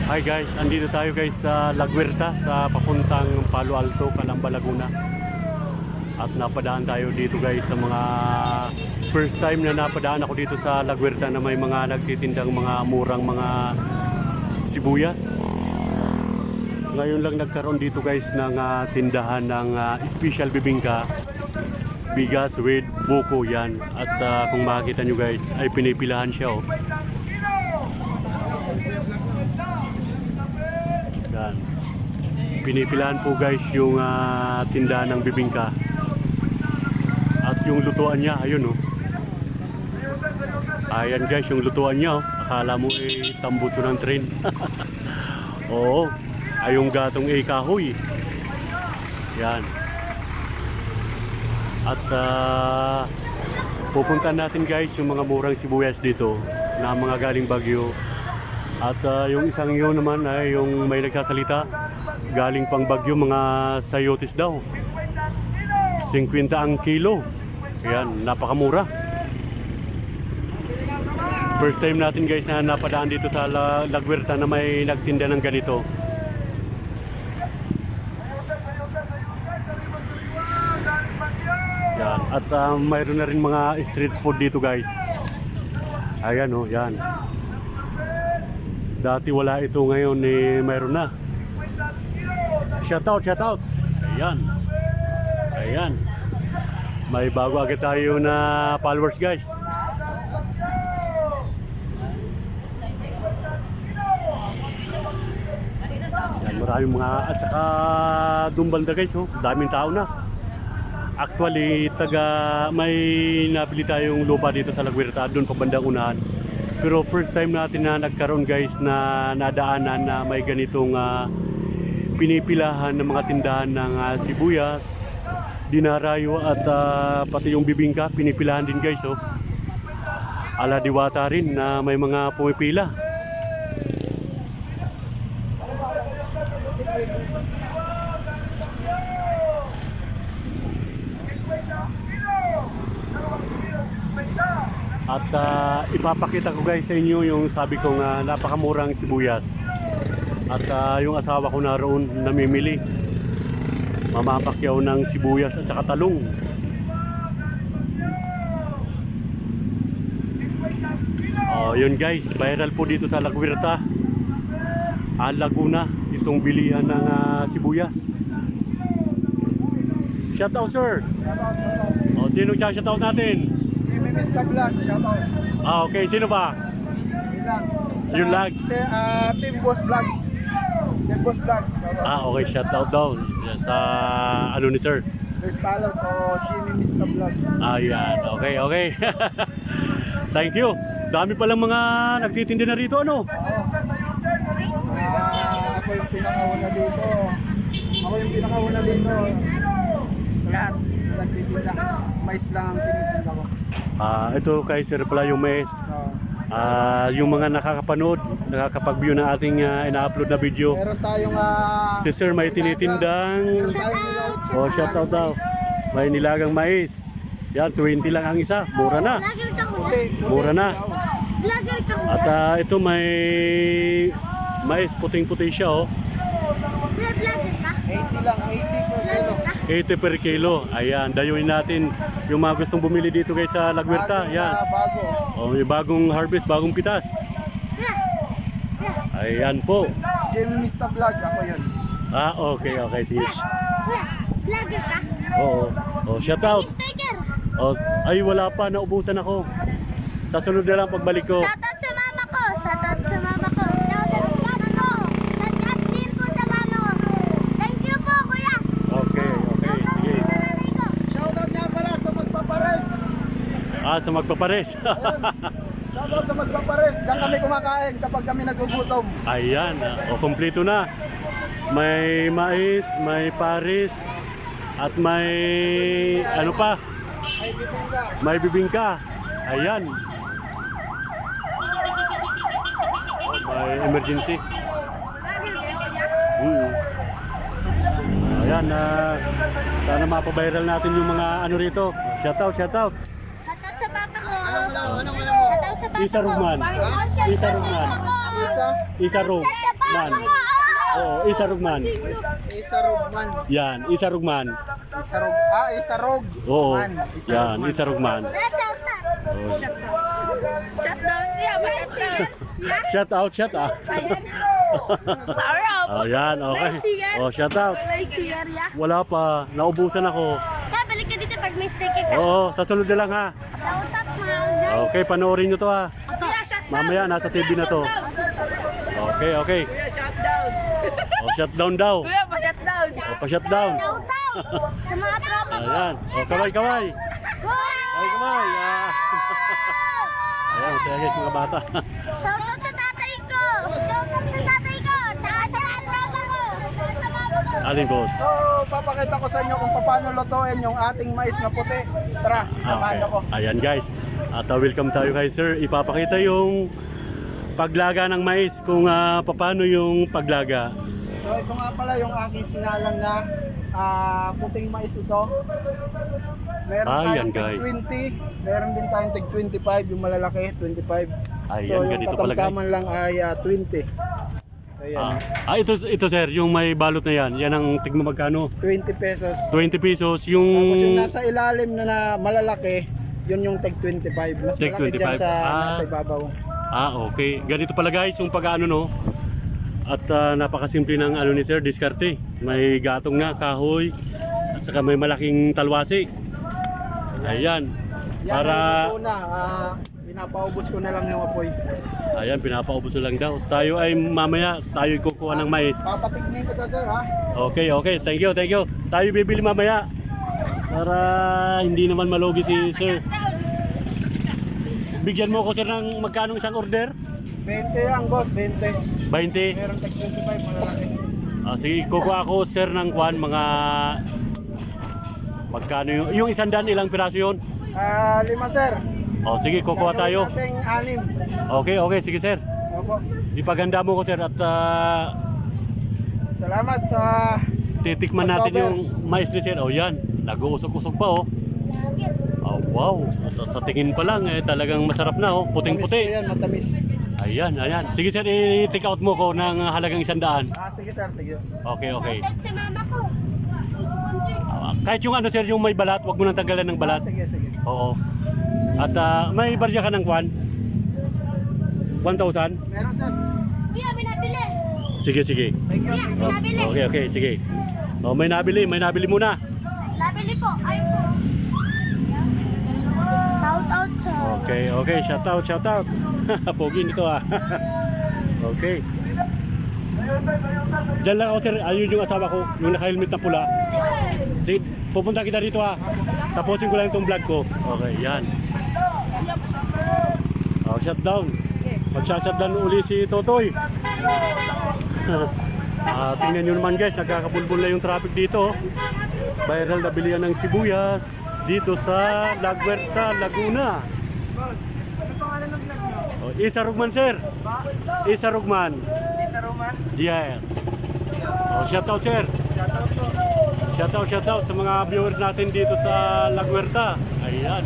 Hi guys, andito tayo guys sa La Huerta sa papuntang Palo Alto, Calamba, Laguna. At napadaan tayo dito guys sa mga first time na napadaan ako dito sa La Huerta na may mga nagtitindang mga murang mga sibuyas. Ngayon lang nagkaroon dito guys ng tindahan ng special bibingka, bigas with buko yan. At kung makikita nyo guys ay pinipilahan siya oh. Yan. Pinipilahan po guys yung tindahan ng bibingka. At yung lutuan niya, ayun oh. Ayan guys, yung lutuan niya oh. Akala mo tambutso ng train. Oo, ay yung gatong kahoy. Yan. At pupuntahan natin guys yung mga murang sibuyas dito na mga galing Baguio. At yung isang yun naman ay yung may nagsasalita galing pang Baguio, mga sayotes daw 50 ang kilo. Ayan, napakamura. First time natin guys na napadaan dito sa La Huerta na may nagtinda ng ganito. Yan. At mayroon na rin mga street food dito guys. Ayan oh, yan. Dati wala ito, ngayon mayroon na. Shout out, shout out. Ayan. Ayan. May bago agad tayo na followers guys. Yan, maraming mga at saka dumbalda guys oh. Daming tao na. Actually, may nabili tayong lupa dito sa La Huerta, doon pa bandang unahan. Pero first time natin na nagkaroon guys na nadaanan na may ganitong pinipilahan ng mga tindahan ng sibuyas, dinarayo at pati yung bibingka pinipilahan din guys oh. Ala Diwata rin na may mga pumipila. At ipapakita ko guys sa inyo yung sabi kong napakamurang sibuyas. At yung asawa ko naroon namimili. Mamapakyaw ng sibuyas at saka talong. Oh, yun guys, viral po dito sa La Huerta, Laguna, itong bilihan ng sibuyas. Shout out sir. Oh, sino siya shout out natin? Mr. Vlog, shoutout. Okay. Sino pa? Yun lang. Team Boss Vlog. Team Boss Vlog. Okay. Shoutout daw sa ano ni sir? Please follow to Jimmy Mr. Vlog. Ayan. Okay, okay. Thank you. Dami palang mga nagtitinda na rito, ano? Ako yung pinakauna dito. Lahat nagtitinda. Mais lang ang tinitinda ko. Ito kay sir pala yung mais. Yung mga nakakapanood, nakakapag-view na ating ina-upload na video. Meron tayong si sir may tinitindang shoutout daw. May nilagang mais. Yan, 20 lang ang isa. Mura na. Mura na. At ito may mais, puting-puti siya oh. 80 lang, 80 per kilo. 80 per kilo. Ayan, dayuin natin yung mga gustong bumili dito guys sa La Huerta. Yan. Bago. Oh, may bagong harvest, bagong pitas. Ayan po. Jimmy Mr. Vlog, ako yun. Okay, okay. Sige. Vlogger ka? Oo. Oh, shout out. Sticker! Oh, ay, wala pa. Naubusan ako. Sa sunod na lang pagbalik ko. Shoutout sa mama ko! Shoutout sa mama ko! Shoutout din po sa mama ko! Thank you po, kuya! Okay, okay. Sige. Sa nanay ko! Shoutout nga pala sa magpapares. Sa magpapares. Shoutout sa magpapares. Diyan kami kumakain kapag kami nagugutom. Ayan. Kompleto na. May mais, may pares, at may ano pa? Ay, bibingka. May bibingka. Ayan. May emergency. Ayan, sana mapaviral natin yung mga ano rito. Shout out, shout out. Shoutout sa papa ko! Anong mo? Shoutout sa papa Isa ko! Rugman. Isa Rugman. Isa? Isarog man. Oo, Isarog man. Isarugman. Yan, Isarog man. Isarog. Oo, Man. yan, Isarog man. Shutdown. Yeah, shutdown. Shout out, shout out. Oh, yan, okay. Oh, shout out. Wala pa, naubusan ako. Kaya balik ka dito pag may sticker ka. Oo, sa sunod na lang ha. Shout out Okay, panoorin nyo to ha. Kuya, shutdown. Mamaya, nasa TV na to. Okay, okay. Oh, shutdown daw. Kuya, pa-shutdown. Oh, pa-shutdown. Shout out sa mga tropa ko. Ayan. Oh, kaway, kaway. Kaway, kaway. Ah. Ayan, masaya guys, mga bata. Shout out sa tatay ko. Shout out sa tatay ko. Tsaka sa mga tropa ko. Tsaka sa mama ko. Alin, boss? So, papakita ko sa inyo kung paano lutuin yung ating mais na puti. Tara, samahan ako. Ayan guys. At welcome tayo kay sir. Ipapakita yung paglaga ng mais kung paano yung paglaga. So, ito nga pala yung aking sinalang na puting mais ito. Meron Ayan, tayong guys. tig 20, meron din tayong tig 25, yung malalaki, 25. Ayan, so, yung ganito pala, guys. katamtaman lang ay 20. Ayan, Ito sir, yung may balot na yan. Yan ang tigma magkano? 20 pesos. 20 pesos. Tapos yung Yung nasa ilalim na malalaki, yun yung tig 25. Mas Tig malaki dyan 25. sa nasa ibabaw. Okay. Ganito pala guys, yung pag-ano no. At napakasimple ng ano ni sir, diskarte. May gatong na, kahoy, at saka may malaking talwasi. Ayan. Yan Para, ay ito na, pinapaubos ko na lang yung apoy. ayan, pinapaubos na lang daw. Tayo ay mamaya, tayo kukuha ng mais. Papatignin ko to sir ha. Okay, okay. Thank you, thank you. Tayo bibili mamaya. Para hindi naman malugi si sir. Bigyan mo ko sir ng magkano isang order? 20 lang boss, 20. 20. Meron tig 25 malalaki. Sige, kukuha ako sir ng kwan, mga magkano yung 100 ilang piraso yun? 5 sir. Sige, kukuha tayo. Gagawin nating 6. Okay, okay, sige sir. Opo. Ipaganda mo ko sir at Salamat sa titikman natin yung mais ni sir. Oh yan, nag-uusok-usok pa oh. Oh wow, sa tingin pa lang talagang masarap na oh, puting-puti. Yan, matamis. Ayan, ayan. Sige sir, i-take out mo ko ng halagang 100. Sige sir, sige. Okay, okay. Shout out sa mama ko. Kahit yung ano sir, yung may balat, wag mo nang tanggalan ng balat. Sige, sige. Oo. At may barya ka ng kwan? 1,000? Meron sir. Kuya, may nabili. Sige, sige. Thank you. Kuya, may nabili. Okay, okay, sige. Oh, may nabili muna. Nabili po. Ay po. Shout out sa... Okay, okay, shout out. Pogi nito ah. Okay. Diyan lang ako sir, ayun yung asawa ko, yung naka-helmet na pula. Sige, pupunta kita dito ah. Tapusin ko lang itong vlog ko. Okay, yan. Oh, shutdown. Mag-shutdown uli si Totoy. Tingnan nyo naman guys, nagkakabulbul na yung traffic dito. Viral na bilihan ng sibuyas dito sa La Huerta, Laguna. Boss, ano pangalan ng vlog nyo? Isa Rugman sir. Ba? Isa Rugman. Isa Roman? Yes. Shout out sir. Shout out sa mga viewers natin dito sa La Huerta. Ayan.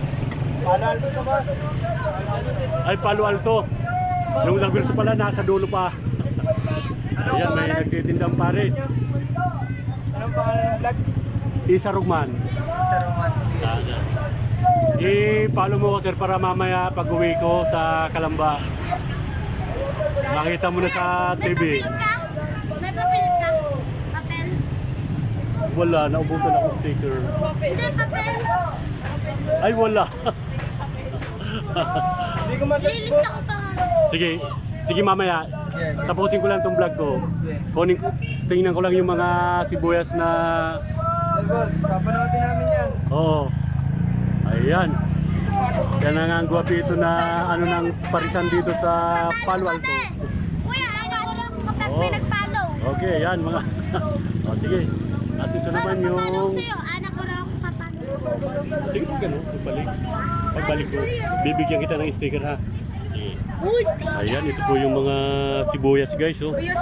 Palal ko boss. Ay, Palo Alto. Yung La Huerta pala nasa dulo pa. Ayan, may nagtitindang pares. Anong pangalan ng vlog? Isa Rugman. Isa Roman. I-follow mo ko sir para mamaya pag uwi ko sa Kalamba. Makita mo na sa May TV. papel ka? May papel ka? Papel? Wala, naubusan akong sticker. Hindi, papel. Ay, wala. Hindi ko masagot Lilista boss. ko pa nga. Sige, sige mamaya. Yeah. Tapusin ko lang tong vlog ko. Tingnan ko lang yung mga sibuyas na... Hey boss, papanoodin namin yan. Oo. Ayan. Yan ang guwapito na ano ng parisan dito sa Palo Alto. Kuya, anak ko lang kapag Oo. may nag-follow. Okay, yan mga... sige. At ito naman Papalog yung... sa'yo, anak ko lang papalog. Sige, gano'n. Pagbalik. Pagbalik ko. Bibigyan kita ng sticker ha. Sige. Uy, Ayan, ito po yung mga sibuyas guys. Oh. yeah,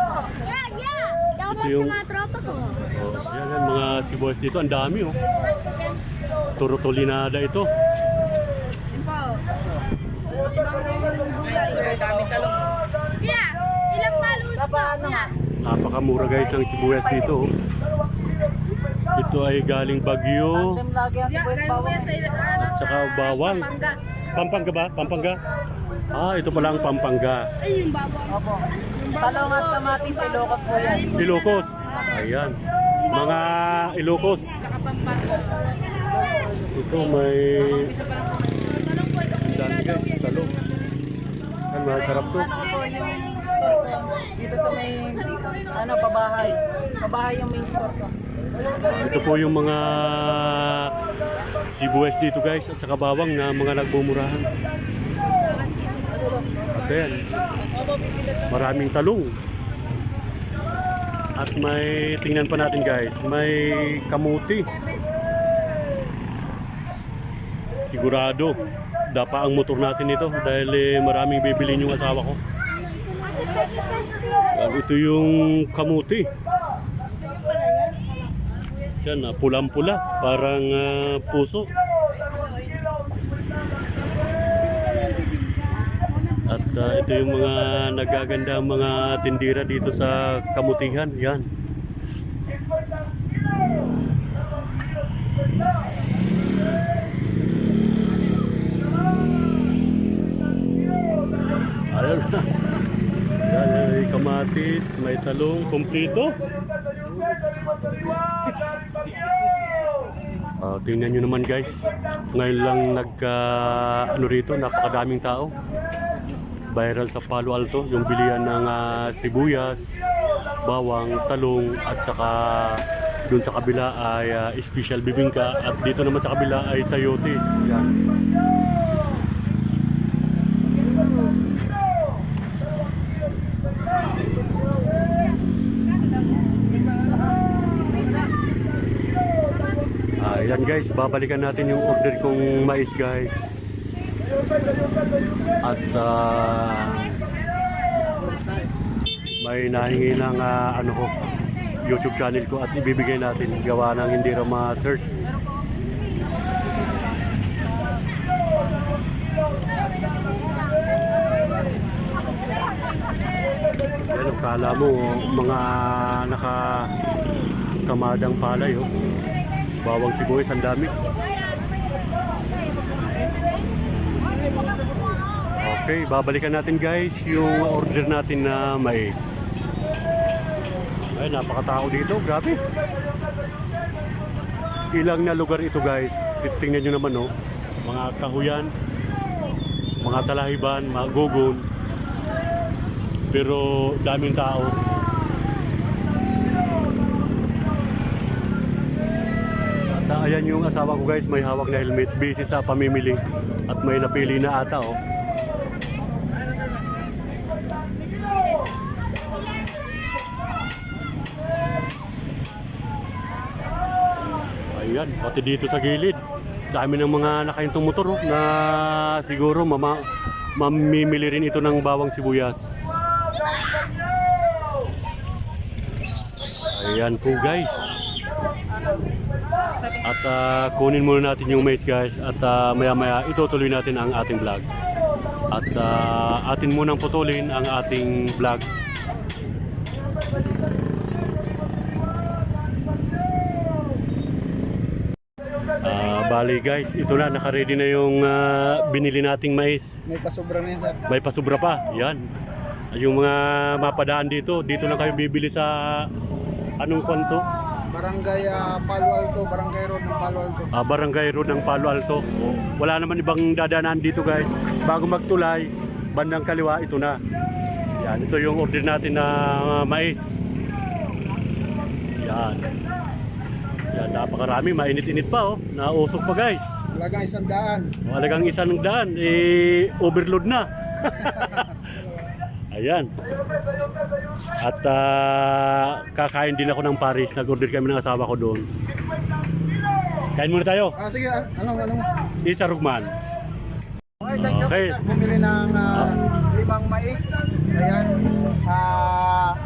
yeah. Shout out yung- sa mga tropa ko. Oh, yan, mga sibuyas dito. Ang dami oh. Turutolinada ito. Kuya, ilang pa Napakamura guys ng sibuyas dito. Oh. Ito ay galing Bagyo Lagi ang sibuyas bawang. at saka bawang. Pampanga ba? Pampanga? Ah, ito pala ang Pampanga. Opo. Talong at kamatis, Ilocos po yan. Ilocos. Ayan. Mga Ilocos. Ito may... Dami guys, talong. Ang masarap to. Ano po yung store ko? Dito sa may, pabahay. Pabahay yung main store ko. Ito po yung mga sibuyas dito guys at saka bawang na mga nagmumurahan. Ayan. Maraming talong. At may, tingnan pa natin guys, may kamuti. Sigurado, dapa ang motor natin ito dahil maraming bibilin yung asawa ko. Ito yung kamuti. Yan, pulang-pula, parang puso. At ito yung mga nagaganda mga tindira dito sa kamutihan. Yan. Ayun. Yan, may kamatis, may talong, kumplito. Tingnan nyo naman guys, ngayon lang ano rito, napakadaming tao. Viral sa Palo Alto, yung bilihan ng sibuyas, bawang, talong at saka dun sa kabila ay special bibingka at dito naman sa kabila ay sayote. Yan. Ayan guys, babalikan natin yung order kong mais guys. At may nahingi ng YouTube channel ko at ibibigay natin gawa ng hindi ra ma-search. Yan, kala mo mga nakakamadang palay oh. Bawang sibuyas, ang dami. Okay, babalikan natin guys yung order natin na mais. Ay, napakatao dito, grabe. Ilang na lugar ito guys. Tingnan nyo naman oh. Mga kahuyan, mga talahiban, mga gogon. Pero daming tao. Ayan yung asawa ko guys, may hawak na helmet, busy sa pamimili at may napili na ata oh. Ayan, pati dito sa gilid, dami ng mga nakaintong motor oh, na siguro mamimili rin ito ng bawang sibuyas. Ayan po guys. At kunin muna natin yung mais guys at maya-maya itutuloy natin ang ating vlog. At atin munang putulin ang ating vlog. Bali guys, ito na, naka-ready na yung binili nating mais. May pasobra na yan, sir. May pasobra pa, yan. Yung mga mapadaan dito lang kayo bibili sa anong kwanto? Barangay Palo Alto, Barangay Road ng Palo Alto. Barangay Road ng Palo Alto. Wala naman ibang dadaanan dito guys. Bago magtulay, bandang kaliwa, ito na. Yan, ito yung order natin na mais. Yan. Yan, napakarami, mainit-init pa oh. Nausok pa guys. Talagang 100. Talagang 100, overload na. Ayan. At kakain din ako ng Paris. Nag-order kami ng asawa ko doon. Kain muna tayo. Sige, anong? Isa Rugman. Okay, thank you. Okay. Sir. Bumili ng 5 mais. Ayan.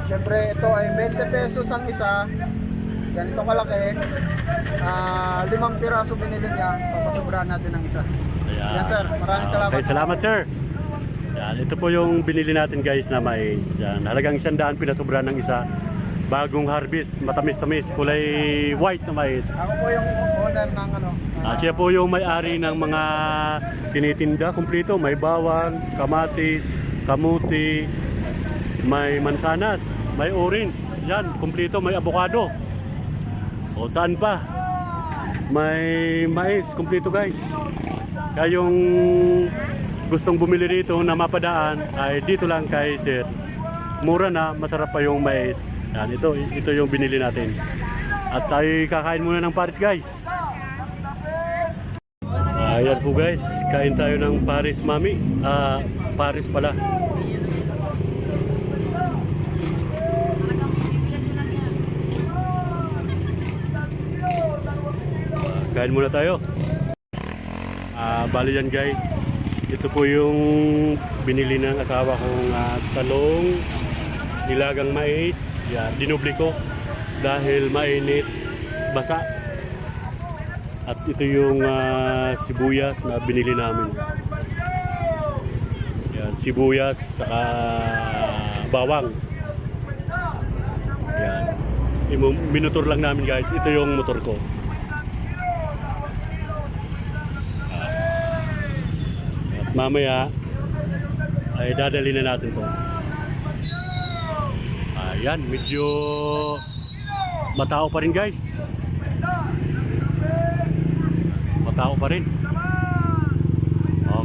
Siyempre, ito ay 20 pesos ang isa. Ganito kalaki. 5 piraso binili niya. Papasobrahan natin ng isa. Ayan. Yan, sir. Maraming salamat. Okay, salamat sir. Yan. Yan, ito po yung binili natin guys na mais. Yan, halagang 100 pinasubra ng isa. Bagong harvest, matamis-tamis, kulay white na mais. Ako po yung owner ng ano. Siya po yung may-ari ng mga tinitinda kumpleto. May bawang, kamatis, kamuti, may mansanas, may orange. Yan, kumpleto, may avocado. O saan pa? May mais, kumpleto guys. Kaya yung gustong bumili rito na mapadaan ay dito lang kay Sir. Mura na, masarap pa yung mais. Yan, ito yung binili natin. At tayo kakain muna ng Paris guys. Ayan po guys, kain tayo ng Paris Mami. Paris pala. Kain muna tayo. Bali yan guys. Ito po yung binili ng asawa kong talong, nilagang mais. Yan, dinubli ko dahil mainit, basa. At ito yung sibuyas na binili namin. Yan, sibuyas saka bawang. Yan. Minutor lang namin guys. Ito yung motor ko. At mamaya ay dadali na natin to. Ayan, medyo matao pa rin guys. Matao pa rin.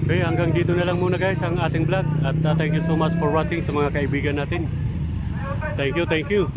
Okay, hanggang dito na lang muna guys ang ating vlog. At thank you so much for watching sa mga kaibigan natin. Thank you, thank you.